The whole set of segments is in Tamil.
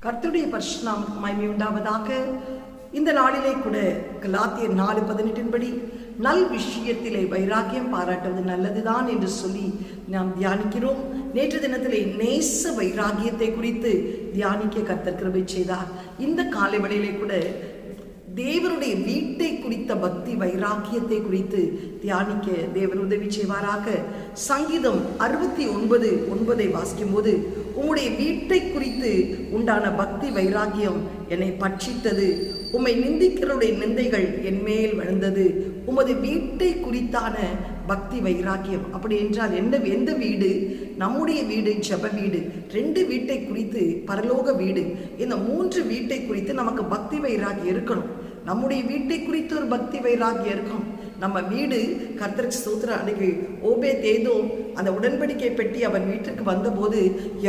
கர்த்தருடைய பரிசுத்த நாமத்துக்கு மகிமை உண்டாவதாக. இந்த நாளிலே கூட கலாத்தியர் 4:18 படி நல் விஷயத்திலே வைராக்கியம் பாராட்டுவது நல்லதுதான் என்று சொல்லி நாம் தியானிக்கிறோம். நேற்று தினத்திலே நேச வைராக்கியத்தை குறித்து தியானிக்க கர்த்தர் கிருபை செய்தார். இந்த காலை வேளையிலே கூட தேவனுடைய வீட்டை குறித்த பக்தி வைராக்கியத்தை குறித்து தியானிக்க தேவன் உதவி செய்வாராக. சங்கீதம் 69:9 வாசிக்கும் போது, உம்முடைய வீட்டை குறித்து உண்டான பக்தி வைராக்கியம் என்னை பட்சித்தது, உம்மை நிந்திக்கிறவருடைய நிந்தைகள் என் மேல் விழுந்தது. உமது வீட்டை குறித்தான பக்தி வைராக்கியம் அப்படி என்றால் எந்த வீடு? நம்முடைய வீடு ஜெப வீடு, 2 வீட்டை குறித்து பரலோக வீடு, இந்த 3 வீட்டை குறித்து நமக்கு பக்தி வைராக்கியம் இருக்கணும். நம்முடைய வீட்டை குறித்து ஒரு பக்தி வைராக்கியம் இருக்கும். நம்ம வீடு கர்த்தருக்கு ஸ்தோத்திரம். அன்னைக்கு ஓபேதேதோம் அந்த உடன்படிக்கை பெட்டி அவன் வீட்டுக்கு வந்தபோது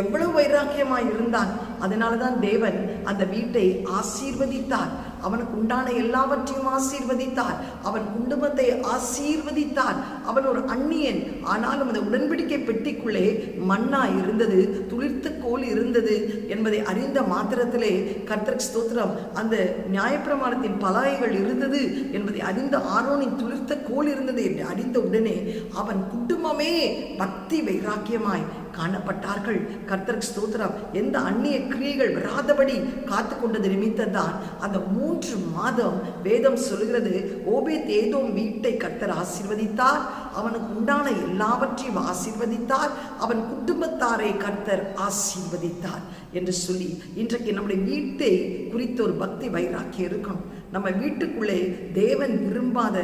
எவ்வளவு வைராக்கியமாய் இருந்தான். அதனால தான் தேவன் அந்த வீட்டை ஆசீர்வதித்தார். அவனுக்கு உண்டான எல்லாவற்றையும் ஆசீர்வதித்தார். அவன் குடும்பத்தை ஆசீர்வதித்தார். அவன் ஒரு அந்நியன், ஆனாலும் அந்த உடன்படிக்கை பெட்டிக்குள்ளே மன்னா இருந்தது, துளிர்த்த கோல் இருந்தது என்பதை அறிந்த மாத்திரத்திலே கர்த்தருக்கு ஸ்தோத்திரம், அந்த நியாயப்பிரமாணத்தின் பலாயைகள் இருந்தது என்பதை அறிந்த ஆரோனின் துளிர்த்த கோல் இருந்தது என்று அறிந்த உடனே அவன் குடும்பமே பக்தி வைராக்கியமாய் காணப்பட்டார்கள். கர்த்தருக்கு ஸ்தோத்திரம். எந்த அந்நிய கிரியைகள் வராதபடி காத்து கொண்டது நிமித்தம்தான் அந்த 3 மாதம் வேதம் சொல்கிறது, ஓபேதேதோம் வீட்டை கர்த்தர் ஆசீர்வதித்தார், அவனுக்கு உண்டான எல்லாவற்றையும் ஆசீர்வதித்தார், அவன் குடும்பத்தாரை கர்த்தர் ஆசீர்வதித்தார் என்று சொல்லி இன்றைக்கு நம்முடைய வீட்டை குறித்த ஒரு பக்தி வைராக்கியம் இருக்கணும். நம்ம வீட்டுக்குள்ளே தேவன் விரும்பாத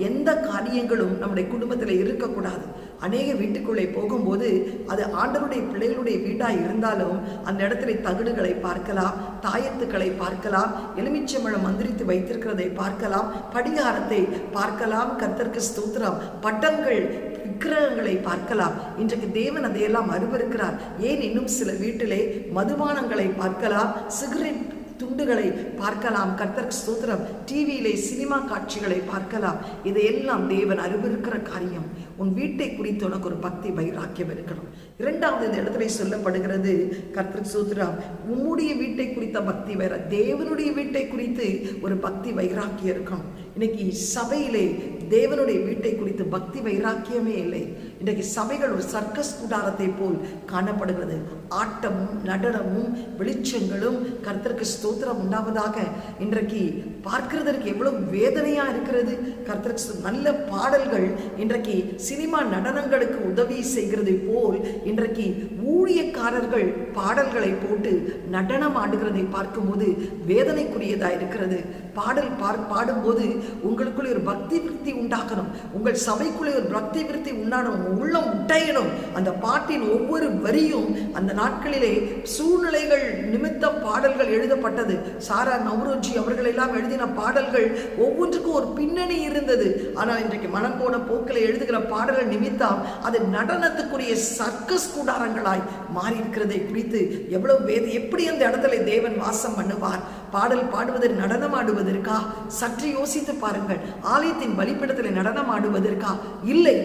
எந்த காரியங்களும் நம்முடைய குடும்பத்தில் இருக்கக்கூடாது. அநேக வீட்டுக்குள்ளே போகும்போது அது ஆண்டவருடைய பிள்ளைகளுடைய வீடாக இருந்தாலும் அந்த இடத்துல தகடுகளை பார்க்கலாம், தாயத்துக்களை பார்க்கலாம், எலுமிச்சம்பழம் மந்திரித்து வைத்திருக்கிறதை பார்க்கலாம், படிகாரத்தை பார்க்கலாம், கர்த்தருக்கு ஸ்தோத்திரம், பட்டங்கள் விக்கிரகங்களை பார்க்கலாம். இன்றைக்கு தேவன் அதையெல்லாம் அருவருக்கிறார். ஏன் இன்னும் சில வீட்டிலே மதுபானங்களை பார்க்கலாம், சிகரெட் துண்டுகளை பார்க்கலாம், கர்த்தருக்கு ஸ்தோத்திரம், டிவியிலே சினிமா காட்சிகளை பார்க்கலாம். இதையெல்லாம் தேவன் அருவருக்கிற காரியம். உன் வீட்டை குறித்து உனக்கு ஒரு பக்தி வைராக்கியம் இருக்கணும். 2வது இந்த இடத்துல சொல்லப்படுகிறது, கர்த்தருக்கு ஸ்தோத்திரம், உம்முடைய வீட்டை குறித்த பக்தி தேவனுடைய வீட்டை குறித்து ஒரு பக்தி வைராக்கியம் இருக்கணும். இன்னைக்கு சபையிலே தேவனுடைய வீட்டை குறித்து பக்தி வைராக்கியமே இல்லை. இன்றைக்கு சபைகள் ஒரு சர்க்கஸ் கூடாரத்தை போல் காணப்படுகிறது. ஆட்டமும் நடனமும் வெளிச்சங்களும் கர்த்தருக்கு ஸ்தோத்திரம் உண்டாவதாக. இன்றைக்கு பார்க்கிறதற்கு எவ்வளவு வேதனையா இருக்கிறது. கர்த்தருக்கு நல்ல பாடல்கள் இன்றைக்கு சினிமா நடனங்களுக்கு உதவி செய்கிறது போல் இன்றைக்கு ஊழியக்காரர்கள் பாடல்களை போட்டு நடனம் ஆடுகிறதை பார்க்கும்போது வேதனைக்குரியதா இருக்கிறது. பாடல் பாடும்போது உங்களுக்குள்ளே ஒரு பக்தி விருத்தி உண்டாக்கணும். உங்கள் சபைக்குள்ளே ஒரு பக்தி விருத்தி உண்டாகணும். உள்ளம் உட்டையணும். அந்த பாட்டின் ஒவ்வொரு வரியும் அந்த நாட்களிலே சூழ்நிலைகள் நிமித்தம் பாடல்கள் எழுதப்பட்டது. சாரா நவ்ரோஜி அவர்கள் எல்லாம் எழுதின பாடல்கள் ஒவ்வொன்றுக்கும் ஒரு பின்னணி இருந்தது. ஆனால் இன்றைக்கு மனம் போன போக்கில் எழுதுகிற பாடல்கள் நிமித்தம் அது நடனத்துக்குரிய சர்க்கஸ் கூடாரங்களாய் மாறி இருக்கிறதை குறித்து எவ்வளவு எப்படி அந்த இடத்துல தேவன் வாசம் பண்ணுவார்? பாடல் பாடுவதற்கு நடனம் ஆடுவதற்கா? சற்று யோசித்து பாருங்கள். ஆலயத்தின் பலிபீடத்தில் நடனம் ஆடுவதற்கா? இல்லை.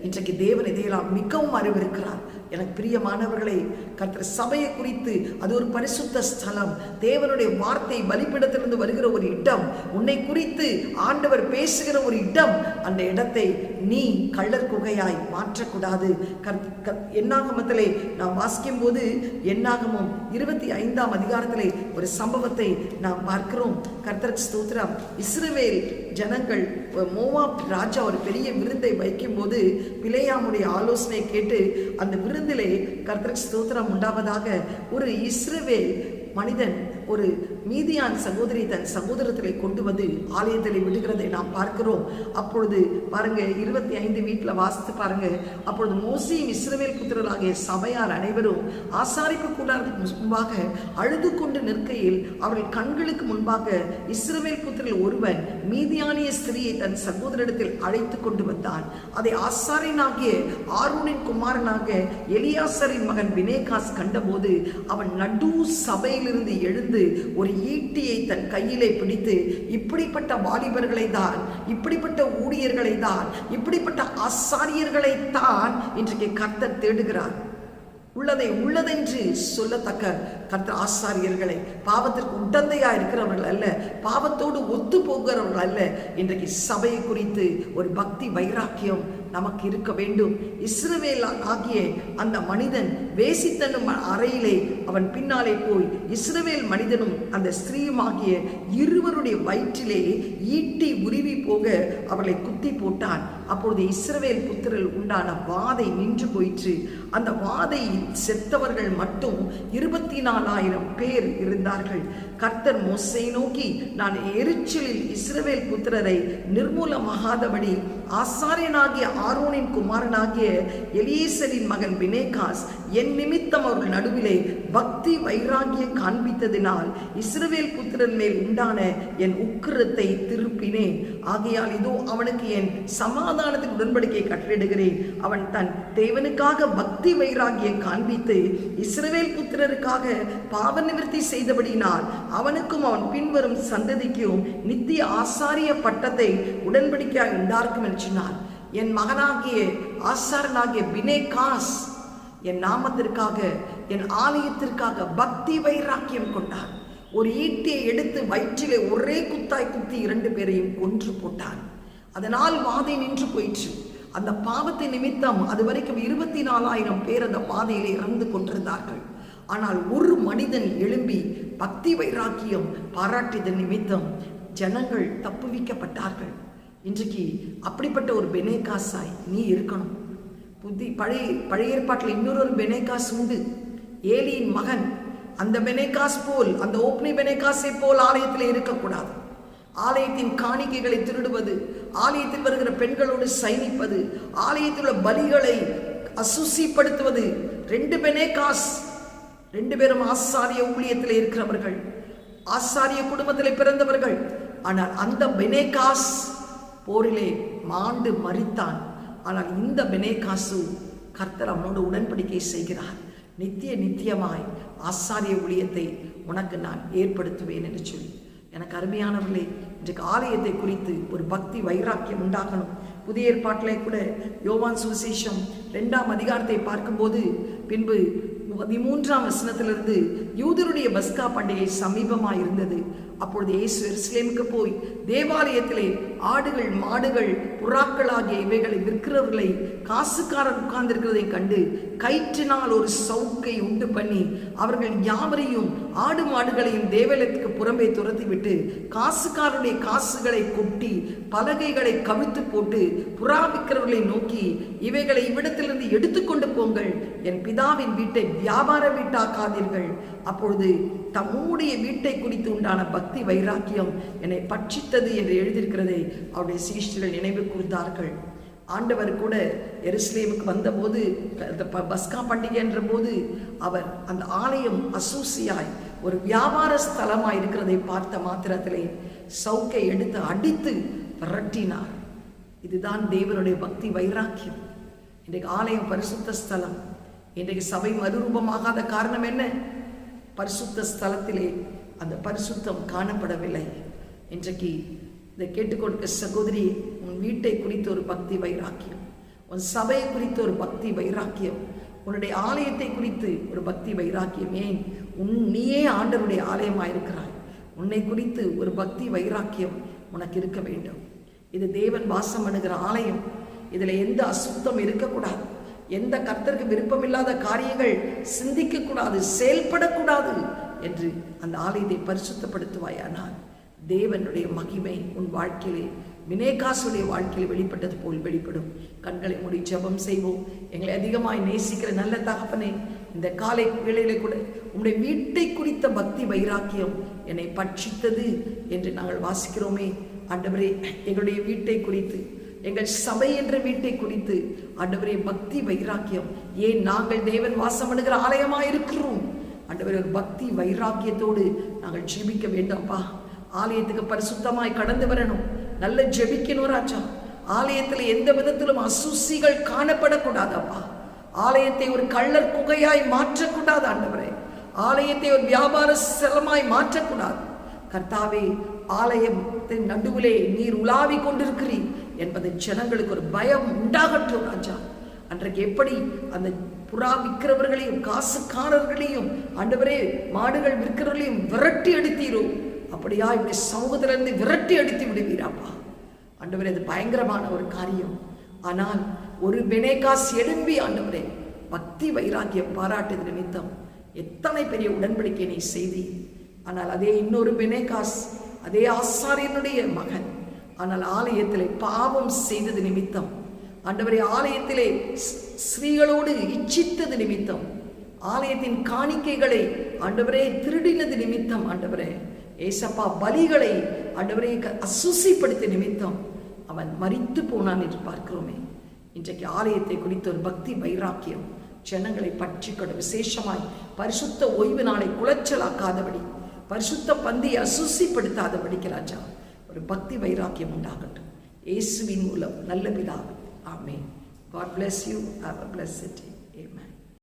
இன்றைக்கு தேவன் இதையெல்லாம் மிகவும் அறிவிருக்கிறார். எனக்கு பிரியமானவர்களே, கர்த்தர் சபையை குறித்து அது ஒரு பரிசுத்த ஸ்தலம். தேவனுடைய வார்த்தை பலிபீடத்திலிருந்து வருகிற ஒரு இடம், உன்னை குறித்து ஆண்டவர் பேசுகிற ஒரு இடம். அந்த இடத்தை நீ கள்ளர் குகையாய் மாற்றக்கூடாது. என்னாகமத்திலே நாம் வாசிக்கும் போது என்னாகமம் 25ஆம் அதிகாரத்திலே ஒரு சம்பவத்தை நாம் பார்க்கிறோம். கர்த்தருக்கு ஸ்தோத்திரம். இஸ்ரவேல் ஜனங்கள் மோவாப் ராஜா ஒரு பெரிய விருந்தை வைக்கும் போது பிலேயாமுடைய ஆலோசனை கேட்டு அந்த விருந்திலே கர்த்தருக்கு ஸ்தோத்திரம் உண்டாவதாக ஒரு இஸ்ரவேல் மனிதன் ஒரு மீதியான் சகோதரி தன் சகோதரத்திலே கொண்டு வந்து ஆலயத்தில் விடுகிறதை நாம் பார்க்கிறோம். அப்பொழுது பாருங்க, 25 வீட்டில் வாசித்து பாருங்க. அப்பொழுது மோசேயும் இஸ்ரவேல் புத்திரராகிய சபையார் அனைவரும் ஆசாரிப்பு கூடாரத்துக்கு முன்பாக அழுது கொண்டு நிற்கையில் அவர்கள் கண்களுக்கு முன்பாக இஸ்ரவேல் புத்திரில் ஒருவன் மீதியானிய ஸ்திரியை தன் சகோதரிடத்தில் அழைத்து கொண்டு வந்தான். அதை ஆசாரியனாகிய ஆரோனின் குமாரனாக எலியாசரின் மகன் பினேகாஸ் கண்டபோது அவன் நடு சபையிலிருந்து எழுந்து ஒரு ஈட்டியை தன் கையிலே பிடித்து, இப்படிப்பட்ட வாலிபர்களை தான், இப்படிப்பட்ட ஊழியர்களை தான், இப்படிப்பட்ட ஆசாரியர்களை தான் இன்றைக்கு கர்த்தர் தேடுகிறார். உள்ளதை உள்ளதென்று சொல்லத்தக்க கர்த்தர் ஆசாரியர்களை, பாவத்திற்கு உடந்தையா இருக்கிறவர்கள் அல்ல, பாவத்தோடு ஒத்து போகிறவர்கள் அல்ல. இன்றைக்கு சபையை குறித்து ஒரு பக்தி வைராக்கியம் நமக்கு இருக்க வேண்டும். இஸ்ரவேல் ஆகிய அந்த மனிதன் வேசித்தனும் அறையிலே அவன் பின்னாலே போய் இஸ்ரவேல் மனிதனும் அந்த ஸ்திரீயும் ஆகிய இருவருடைய வயிற்றிலே ஈட்டி உருவி போக அவர்களை குத்தி போட்டான். அப்பொழுது இஸ்ரவேல் புத்திரல் உண்டான வாதை நின்று போயிற்று. அந்த வாதையில் செத்தவர்கள் மட்டும் 24,000 பேர் இருந்தார்கள். கர்த்தர் மோசேயை நோக்கி, நான் எரிச்சலில் இஸ்ரவேல் புத்திரரை நிர்மூலமாகாதபடி ஆசாரியனாகிய ஆரோனின் குமாரனாகிய எலியேசரின் மகன் பினேகாஸ் என் நிமித்தம் அவர்கள் நடுவிலே பக்தி வைராகியம் காண்பித்ததினால் இஸ்ரவேல் புத்திரன் மேல் உண்டான என் உக்கிரத்தை திருப்பினேன். ஆகையால் இதோ அவனுக்கு என் சமாதானத்தின் உடன்படிக்கை கட்டளிடுகிறேன். அவன் தன் தேவனுக்காக பக்தி வைராகியம் காண்பித்து இஸ்ரவேல் புத்திரருக்காக பாவ நிவர்த்தி செய்தபடினால் அவனுக்கும் அவன் பின்வரும் சந்ததிக்கும் நித்திய ஆசாரிய பட்டத்தை உடன்படிக்கையாய் உண்டாக்கும் என்று சொன்னார். என் மகனாகிய ஆசாரனாகிய பினேகாஸ் என் நாமத்திற்காக, என் ஆலயத்திற்காக பக்தி வைராக்கியம் கொண்டான். ஒரு ஈட்டியை எடுத்து வயிற்றிலே ஒரே குத்தாய் குத்தி 2 பேரையும் கொன்று போட்டான். அதனால் வாதை நின்று போயிற்று. அந்த பாவத்தை நிமித்தம் அது வரைக்கும் 24,000 பேர் அந்த பாதையிலே இறந்து கொண்டிருந்தார்கள். ஆனால் ஒரு மனிதன் எழும்பி பக்தி வைராக்கியம் பாராட்டியதன் நிமித்தம் ஜனங்கள் தப்புவிக்கப்பட்டார்கள். இன்றைக்கு அப்படிப்பட்ட ஒரு பெனேகாசாய் நீ இருக்கணும். பழைய ஏற்பாட்டில் இன்னொரு பெனேகாஸ் உண்டு, ஏலியின் மகன். அந்த பெனேகாஸ் போல், அந்த ஓப்னி பெனேகாஸை போல் ஆலயத்தில் இருக்கக்கூடாது. ஆலயத்தின் காணிக்கைகளை திருடுவது, ஆலயத்தில் வருகிற பெண்களோடு சைனிப்பது, ஆலயத்தில் உள்ள பலிகளை அசுசிப்படுத்துவது. 2 பெனேகாஸ், 2 பேரும் ஆசாரிய ஊழியத்தில் இருக்கிறவர்கள், ஆசாரிய குடும்பத்தில் பிறந்தவர்கள். ஆனால் அந்த பெனேகாஸ் போரிலே மாண்டு மரித்தான். ஆனால் இந்த பெனேகாசு கர்த்தர் அவனோடு உடன்படிக்கை செய்கிறார். நித்தியமாய் ஆசாரிய ஊழியத்தை உனக்கு நான் ஏற்படுத்துவேன் என்று சொல்லி. எனக்கு அருமையானவர்களே, இன்றைக்கு ஆலயத்தை குறித்து ஒரு பக்தி வைராக்கியம் உண்டாகணும். புதிய ஏற்பாட்டிலே கூட யோவான் சுவிசேஷம் 2ஆம் அதிகாரத்தை பார்க்கும்போது பின்பு 13ஆம் வசனத்திலிருந்து யூதருடைய பஸ்கா பண்டிகை சமீபமாக இருந்தது. அப்பொழுது இயேசு எருசலேமுக்கு போய் தேவாலயத்திலே ஆடுகள், மாடுகள், புறாக்கள் ஆகிய இவைகளை விற்கிறவர்களை காசுக்காரர் உட்கார்ந்திருக்கிறதை கண்டு கயிற்றினால் ஒரு சவுக்கை உண்டு பண்ணி அவர்கள் யாவரையும் ஆடு மாடுகளையும் தேவாலயத்துக்கு புறம்பே துரத்திவிட்டு காசுக்காரருடைய காசுகளை கொட்டி பலகைகளை கவிழ்த்து போட்டு புறா விற்கிறவர்களை நோக்கி, இவைகளை இவ்விடத்திலிருந்து எடுத்துக்கொண்டு போங்கள், என் பிதாவின் வீட்டை வியாபார வீட்டாக்காதீர்கள். அப்பொழுது தம்முடைய வீட்டை குறித்து உண்டான பக்தி வைராக்கியம் என்னை பட்சித்தது என்று எழுதியிருக்கிறதை அவருடைய சீஷர்கள் நினைவு கூர்ந்தார்கள். ஆண்டவர் கூட எருசலேமுக்கு வந்தபோது, பஸ்கா பண்டிகை என்ற போது அவர் அந்த ஆலயம் அசூசியாய் ஒரு வியாபார ஸ்தலமாய் இருக்கிறதை பார்த்த மாத்திரத்திலே சவுக்கை எடுத்து அடித்து விரட்டினார். இதுதான் தேவனுடைய பக்தி வைராக்கியம். இன்றைக்கு ஆலயம் பரிசுத்த ஸ்தலம். இன்றைக்கு சபை மறுரூபமாகாத காரணம் என்ன? பரிசுத்த ஸ்தலத்திலே அந்த பரிசுத்தம் காணப்படவில்லை. இன்றைக்கு இதை கேட்டுக்கொண்ட சகோதரி, உன் வீட்டை குறித்த ஒரு பக்தி வைராக்கியம், உன் சபையை குறித்த ஒரு பக்தி வைராக்கியம், உன்னுடைய ஆலயத்தை குறித்து ஒரு பக்தி வைராக்கியம். ஏன்? நீயே ஆண்டவருடைய ஆலயமாயிருக்கிறாய். உன்னை குறித்து ஒரு பக்தி வைராக்கியம் உனக்கு இருக்க வேண்டும். இது தேவன் வாசம் பண்ணுகிற ஆலயம். இதில் எந்த அசுத்தம் இருக்கக்கூடாது. எந்த கர்த்தருக்கு விருப்பமில்லாத காரியங்கள் சிந்திக்கக்கூடாது, செயல்படக்கூடாது என்று அந்த ஆலயத்தை பரிசுத்தப்படுத்துவாயானால் தேவனுடைய மகிமை உன் வாழ்க்கையிலே, பினேகாசுடைய வாழ்க்கையில் வெளிப்பட்டது போல் வெளிப்படும். கண்களை மூடி ஜெபம் செய்வோம். எங்களை அதிகமாய் நேசிக்கிற நல்ல தகப்பனே, இந்த காலை வேளையிலே கூட உம்முடைய வீட்டை குறித்த பக்தி வைராக்கியம் என்னை பட்சித்தது என்று நாங்கள் வாசிக்கிறோமே. ஆண்டவரே, எங்களுடைய வீட்டை குறித்து, எங்கள் சபை என்ற வீட்டை குறித்து ஆண்டவரே பக்தி வைராக்கியம், ஏன் நாங்கள் தேவன் வாசம் பண்ணுகிற ஆலயமாக இருக்கிறோம். ஆண்டவரே, ஒரு பக்தி வைராக்கியத்தோடு நாங்கள் ஜெபிக்க வேண்டாம்ப்பா. ஆலயத்துக்கு பரிசுத்தமாய் கடந்து வரணும், நல்ல ஜெபிக்கணும் ராஜா. ஆலயத்தில் எந்த விதத்திலும் அசுசிகள் காணப்படக்கூடாதப்பா. ஆலயத்தை ஒரு கள்ளர் குகையாய் மாற்றக்கூடாது ஆண்டவரே. ஆலயத்தை ஒரு வியாபார ஸ்தலமாய் மாற்றக்கூடாது கர்த்தாவே. ஆலயத்தின் நடுவிலே நீர் உலாவி கொண்டிருக்கிறீர் என்பதை ஜனங்களுக்கு ஒரு பயம் உண்டாகட்டும் ராஜா. அன்றைக்கு எப்படி அந்த புறா விற்கிறவர்களையும் காசுக்காரர்களையும் ஆண்டவரே மாடுகள் விற்கிறவர்களையும் விரட்டி அடித்தீரோ, அப்படியா இப்படி சமூகத்திலிருந்து விரட்டி அடித்து விடுவீராப்பா. ஆண்டவரே, அது பயங்கரமான ஒரு காரியம். ஆனால் ஒரு பெனேகாஸ் எழும்பி ஆண்டவரே பக்தி வைராக்கியம் பாராட்டு நிமித்தம் எத்தனை பெரிய உடன்படிக்கை நீ செய்தி. ஆனால் அதே இன்னொரு பெனேகாஸ், அதே ஆசாரியனுடைய மகன், ஆனால் ஆலயத்திலே பாவம் செய்தது நிமித்தம், ஆண்டவரே ஆலயத்திலே ஸ்ரீகளோடு இச்சித்தது நிமித்தம், ஆலயத்தின் காணிக்கைகளை ஆண்டவரே திருடினது நிமித்தம், ஆண்டவரே ஏசப்பா பலிகளை ஆண்டவரே அசுசிப்படுத்திய நிமித்தம் அவன் மரித்து போனான் என்று பார்க்கிறோமே. இன்றைக்கு ஆலயத்தை குறித்த ஒரு பக்தி வைராக்கியம் ஜனங்களை பற்றிக்கொண்டு விசேஷமாய் பரிசுத்த ஓய்வு நாளை குலைச்சலாக்காதபடி, பரிசுத்த பந்தியை அசுசிப்படுத்தாதபடிக்கு ராஜா ஒரு பக்தி வைராக்கியம் உண்டாகட்டும். இயேசுவின் மூலம் நல்ல பிதாவே, ஆமென். God bless you. Have a blessed day.